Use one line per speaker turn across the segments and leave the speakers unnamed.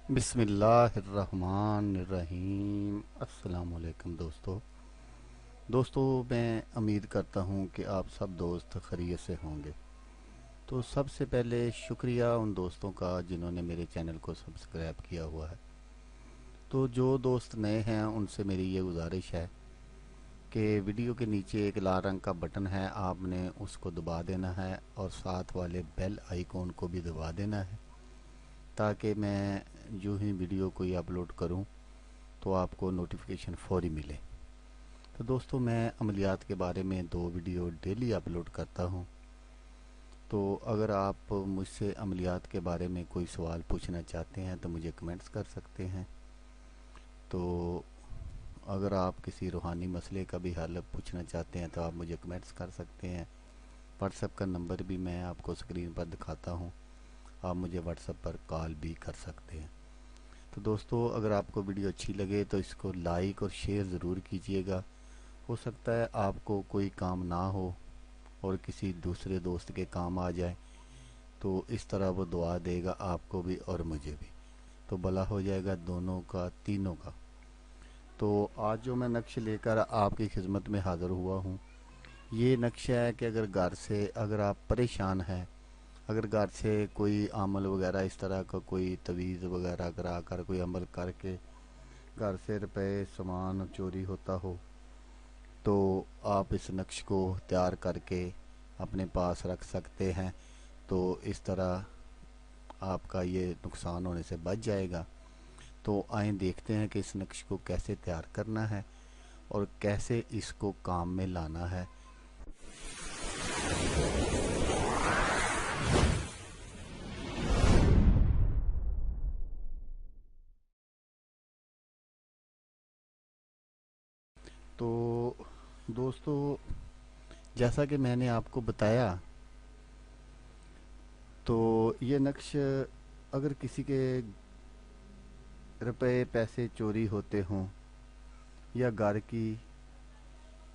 बिस्मिल्लाहिर्रहमानिर्रहीम। अस्सलाम वालेकुम दोस्तों, मैं उम्मीद करता हूँ कि आप सब दोस्त खैरियत से होंगे। तो सबसे पहले शुक्रिया उन दोस्तों का जिन्होंने मेरे चैनल को सब्सक्राइब किया हुआ है। तो जो दोस्त नए हैं उनसे मेरी ये गुजारिश है कि वीडियो के नीचे एक लाल रंग का बटन है, आपने उसको दबा देना है और साथ वाले बेल आइकॉन को भी दबा देना है, ताकि मैं जो ही वीडियो कोई अपलोड करूं तो आपको नोटिफिकेशन फौरी मिले। तो दोस्तों, मैं अमलियात के बारे में 2 वीडियो डेली अपलोड करता हूं। तो अगर आप मुझसे अमलियात के बारे में कोई सवाल पूछना चाहते हैं तो मुझे कमेंट्स कर सकते हैं। तो अगर आप किसी रूहानी मसले का भी हल पूछना चाहते हैं तो आप मुझे कमेंट्स कर सकते हैं। व्हाट्सएप का नंबर भी मैं आपको स्क्रीन पर दिखाता हूं, आप मुझे व्हाट्सएप पर कॉल भी कर सकते हैं। तो दोस्तों, अगर आपको वीडियो अच्छी लगे तो इसको लाइक और शेयर ज़रूर कीजिएगा। हो सकता है आपको कोई काम ना हो और किसी दूसरे दोस्त के काम आ जाए, तो इस तरह वो दुआ देगा आपको भी और मुझे भी, तो भला हो जाएगा दोनों का, तीनों का। तो आज जो मैं नक्श लेकर आपकी खिदमत में हाज़िर हुआ हूँ, ये नक्शा है कि अगर आप परेशान हैं, अगर घर से कोई अमल वगैरह इस तरह का कोई तवीज़ वगैरह करा कर कोई अमल करके घर से रुपए सामान चोरी होता हो, तो आप इस नक्श को तैयार करके अपने पास रख सकते हैं। तो इस तरह आपका ये नुकसान होने से बच जाएगा। तो आइए देखते हैं कि इस नक्श को कैसे तैयार करना है और कैसे इसको काम में लाना है। तो दोस्तों, जैसा कि मैंने आपको बताया, तो ये नक्श अगर किसी के रुपए पैसे चोरी होते हों या घर की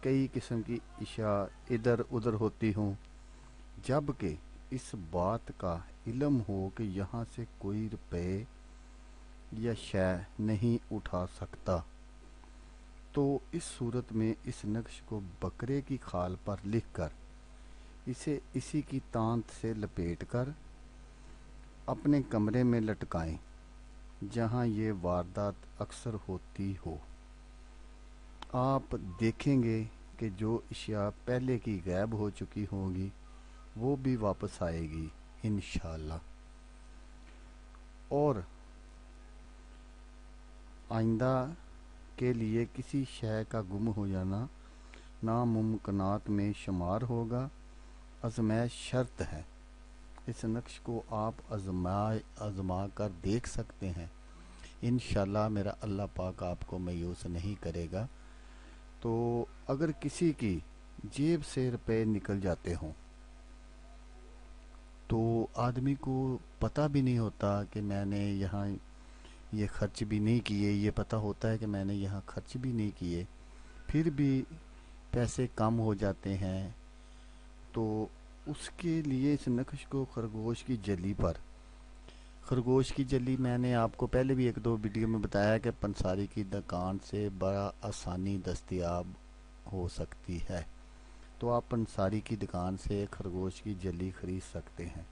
कई किस्म की इशा इधर उधर होती हों, जबकि इस बात का इल्म हो कि यहाँ से कोई रुपए या शय नहीं उठा सकता, तो इस सूरत में इस नक्श को बकरे की खाल पर लिखकर इसे इसी की तांत से लपेटकर अपने कमरे में लटकाएं जहाँ ये वारदात अक्सर होती हो। आप देखेंगे कि जो अशिया पहले की गायब हो चुकी होंगी वो भी वापस आएगी इंशाल्लाह। और आइंदा के लिए किसी शय का गुम हो जाना नामुमकिनात में शुमार होगा। आजमाइश शर्त है। इस नक्श को आप आजमा कर देख सकते हैं। इंशाल्लाह मेरा अल्लाह पाक आपको मायूस नहीं करेगा। तो अगर किसी की जेब से रुपए निकल जाते हों तो आदमी को पता भी नहीं होता कि मैंने यहाँ ये खर्च भी नहीं किए, ये पता होता है कि मैंने यहाँ खर्च भी नहीं किए, फिर भी पैसे कम हो जाते हैं। तो उसके लिए इस नक्श को खरगोश की जली मैंने आपको पहले भी 1-2 वीडियो में बताया कि पंसारी की दुकान से बड़ा आसानी दस्तयाब हो सकती है। तो आप पंसारी की दुकान से खरगोश की जली खरीद सकते हैं।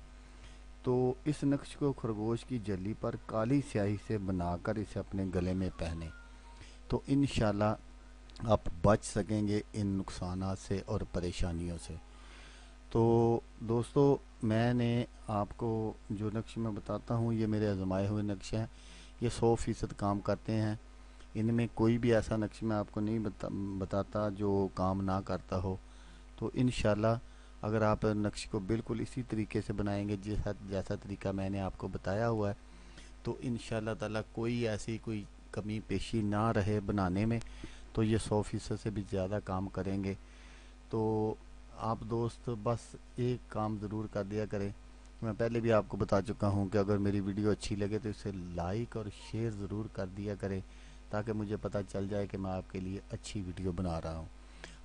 तो इस नक्श को खरगोश की जली पर काली स्याही से बनाकर इसे अपने गले में पहने, तो इंशाल्लाह आप बच सकेंगे इन नुकसानात से और परेशानियों से। तो दोस्तों, मैंने आपको जो नक्श मैं बताता हूँ ये मेरे आजमाए हुए नक्श हैं। ये 100% काम करते हैं। इनमें कोई भी ऐसा नक्श मैं आपको नहीं बताता जो काम ना करता हो। तो इंशाल्लाह अगर आप नक्श को बिल्कुल इसी तरीके से बनाएंगे जैसा जैसा तरीका मैंने आपको बताया हुआ है, तो इंशाल्लाह ताला कोई ऐसी कोई कमी पेशी ना रहे बनाने में। तो ये 100% से भी ज़्यादा काम करेंगे। तो आप दोस्त बस एक काम ज़रूर कर दिया करें। मैं पहले भी आपको बता चुका हूँ कि अगर मेरी वीडियो अच्छी लगे तो इसे लाइक और शेयर ज़रूर कर दिया करें, ताकि मुझे पता चल जाए कि मैं आपके लिए अच्छी वीडियो बना रहा हूँ।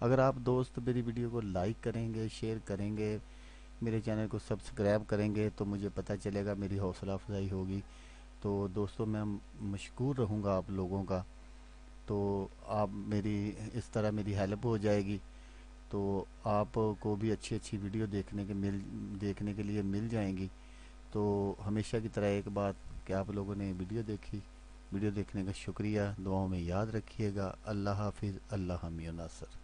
अगर आप दोस्त मेरी वीडियो को लाइक करेंगे, शेयर करेंगे, मेरे चैनल को सब्सक्राइब करेंगे, तो मुझे पता चलेगा, मेरी हौसला अफजाई होगी। تو دوستوں میں مشکور رہوں گا آپ لوگوں کا. تو آپ میری اس طرح میری ہیلپ ہو جائے گی. تو آپ کو بھی اچھی اچھی ویڈیو دیکھنے کے لیے مل جائیں گی. تو ہمیشہ کی طرح ایک بات کہ آپ لوگوں نے ویڈیو دیکھی. ویڈیو دیکھنے کا شکریہ. دعاؤں میں یاد رکھیے گا. اللہ حافظ. اللہ حامی و ناصر.